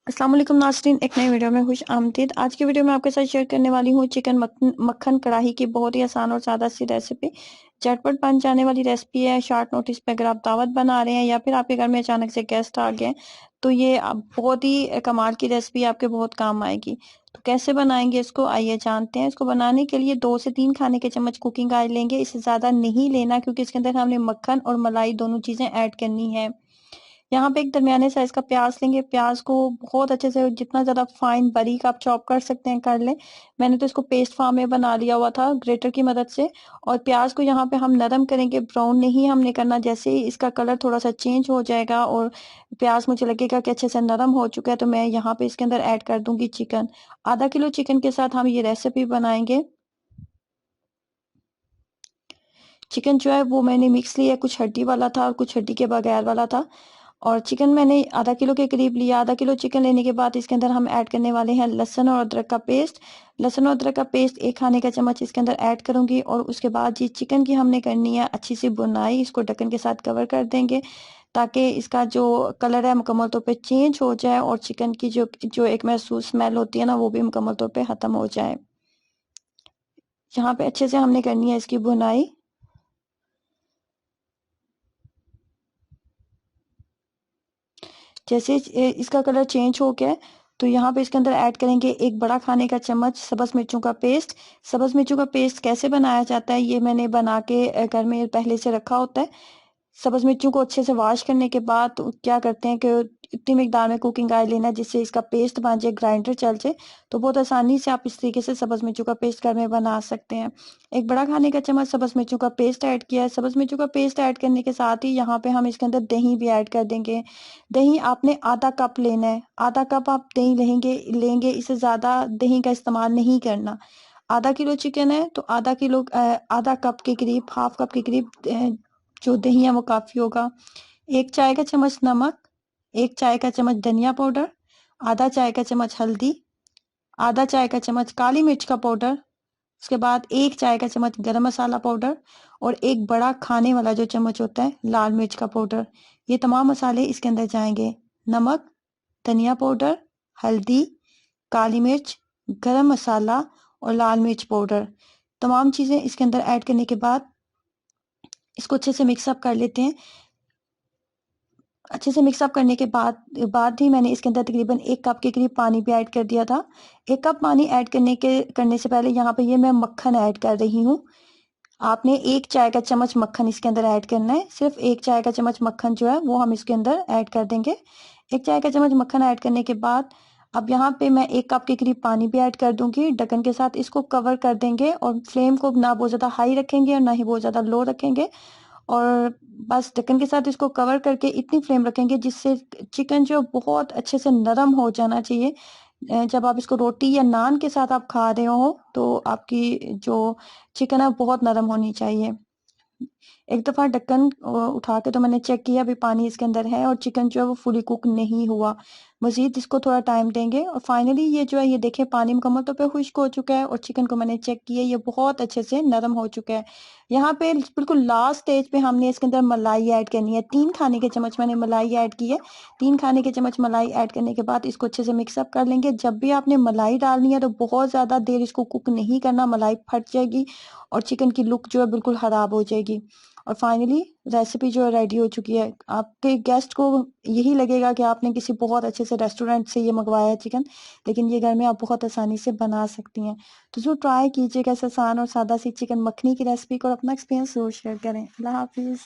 अस्सलाम वालेकुम नाज़रीन, एक नई वीडियो में खुश आमदीद। आज की वीडियो में आपके साथ शेयर करने वाली हूँ चिकन मक्खन कढ़ाई की बहुत ही आसान और सादा सी रेसिपी। झटपट बन जाने वाली रेसिपी है। शॉर्ट नोटिस पे अगर आप दावत बना रहे हैं या फिर आपके घर में अचानक से गेस्ट आ गए तो ये बहुत ही कमाल की रेसिपी आपके बहुत काम आएगी। तो कैसे बनाएंगे इसको, आइए जानते हैं। इसको बनाने के लिए 2 से 3 खाने के चम्मच कुकिंग ऑयल लेंगे। इससे ज़्यादा नहीं लेना क्योंकि इसके अंदर हमने मक्खन और मलाई दोनों चीज़ें ऐड करनी है। यहाँ पे एक दरमियाने साइज का प्याज लेंगे। प्याज को बहुत अच्छे से, जितना ज्यादा फाइन बारीक आप चॉप कर सकते हैं कर लें। मैंने तो इसको पेस्ट फॉर्म में बना लिया हुआ था ग्रेटर की मदद से। और प्याज को यहाँ पे हम नरम करेंगे, ब्राउन नहीं हमने करना। जैसे ही इसका कलर थोड़ा सा चेंज हो जाएगा और प्याज मुझे लगेगा कि अच्छे से नरम हो चुका है तो मैं यहाँ पे इसके अंदर ऐड कर दूंगी चिकन। आधा किलो चिकन के साथ हम ये रेसिपी बनाएंगे। चिकन जो है वो मैंने मिक्स लिया, कुछ हड्डी वाला था और कुछ हड्डी के बगैर वाला था। और चिकन मैंने आधा किलो के करीब लिया। आधा किलो चिकन लेने के बाद इसके अंदर हम ऐड करने वाले हैं लहसुन और अदरक का पेस्ट। लहसुन और अदरक का पेस्ट 1 खाने का चम्मच इसके अंदर ऐड करूंगी। और उसके बाद ये चिकन की हमने करनी है अच्छी सी बुनाई। इसको ढक्कन के साथ कवर कर देंगे ताकि इसका जो कलर है मुकम्मल तौर पे चेंज हो जाए और चिकन की जो जो एक महसूस स्मेल होती है ना, वो भी मुकम्मल तौर पे खत्म हो जाए। यहाँ पे अच्छे से हमने करनी है इसकी बुनाई। जैसे इसका कलर चेंज हो गया है तो यहाँ पे इसके अंदर ऐड करेंगे 1 बड़ा खाने का चम्मच सब्ज मिर्चों का पेस्ट। सब्ज मिर्चों का पेस्ट कैसे बनाया जाता है ये मैंने बना के घर में पहले से रखा होता है। सब्ज मिर्चों को अच्छे से वॉश करने के बाद तो क्या करते हैं कि इतनी मिकदार में कुकिंग ऑयल लेना जिससे इसका पेस्ट बन जाए, ग्राइंडर चल जाए। तो बहुत आसानी से आप इस तरीके से सब्ज मिर्चों का पेस्ट घर में बना सकते हैं। 1 बड़ा खाने का चम्मच सब्ज मिर्चों का पेस्ट ऐड किया है। सब्ज मिर्चों का पेस्ट ऐड करने के साथ ही यहाँ पे हम इसके अंदर दही भी ऐड कर देंगे। दही आपने आधा कप लेना है। आधा कप आप दही लेंगे, इससे ज्यादा दही का इस्तेमाल नहीं करना। आधा किलो चिकन है तो आधा कप के करीब, हाफ कप के करीब जो दही है वो काफी होगा। 1 चाय का चम्मच नमक, 1 चाय का चम्मच धनिया पाउडर, आधा चाय का चम्मच हल्दी, आधा चाय का चम्मच काली मिर्च का पाउडर। उसके बाद 1 चाय का चम्मच गरम मसाला पाउडर और 1 बड़ा खाने वाला जो चम्मच होता है लाल मिर्च का पाउडर। ये तमाम मसाले इसके अंदर जाएंगे। नमक, धनिया पाउडर, हल्दी, काली मिर्च, गरम मसाला और लाल मिर्च पाउडर। तमाम चीजें इसके अंदर ऐड करने के बाद इसको अच्छे से मिक्सअप कर लेते हैं। अच्छे से मिक्सअप करने के बाद ही मैंने इसके अंदर तकरीबन 1 कप के करीब पानी भी ऐड कर दिया था। 1 कप पानी ऐड करने से पहले यहाँ पे ये मैं मक्खन ऐड कर रही हूँ। आपने 1 चाय का चम्मच मक्खन इसके अंदर ऐड करना है। सिर्फ 1 चाय का चम्मच मक्खन जो है वो हम इसके अंदर ऐड कर देंगे। 1 चाय का चम्मच मक्खन ऐड करने के बाद अब यहाँ पे मैं 1 कप के करीब पानी भी ऐड कर दूंगी। ढक्कन के साथ इसको कवर कर देंगे और फ्लेम को ना बहुत ज्यादा हाई रखेंगे और ना ही बहुत ज्यादा लो रखेंगे। और बस ढक्कन के साथ इसको कवर करके इतनी फ्लेम रखेंगे जिससे चिकन जो बहुत अच्छे से नरम हो जाना चाहिए। जब आप इसको रोटी या नान के साथ आप खा रहे हो तो आपकी जो चिकन है बहुत नरम होनी चाहिए। एक दफा ढक्कन उठा के तो मैंने चेक किया, अभी पानी इसके अंदर है और चिकन जो है वो फुली कुक नहीं हुआ। मजीद इसको थोड़ा टाइम देंगे और फाइनली ये जो है ये देखें पानी मुकम्मल तौर पे खुश्क हो चुका है और चिकन को मैंने चेक किया ये बहुत अच्छे से नरम हो चुका है। यहाँ पे बिल्कुल लास्ट स्टेज पे हमने इसके अंदर मलाई ऐड करनी है। 3 खाने के चम्मच मैंने मलाई ऐड की है। 3 खाने के चम्मच मलाई ऐड करने के बाद इसको अच्छे से मिक्सअप कर लेंगे। जब भी आपने मलाई डालनी है तो बहुत ज्यादा देर इसको कुक नहीं करना, मलाई फट जाएगी और चिकन की लुक जो है बिल्कुल खराब हो जाएगी। और फाइनली रेसिपी जो है रेडी हो चुकी है। आपके गेस्ट को यही लगेगा कि आपने किसी बहुत अच्छे से रेस्टोरेंट से ये मंगवाया है चिकन, लेकिन ये घर में आप बहुत आसानी से बना सकती हैं। तो जो ट्राई कीजिएगा इस आसान और सादा सी चिकन मखनी की रेसिपी को और अपना एक्सपीरियंस जरूर शेयर करें। अल्लाह हाफिज।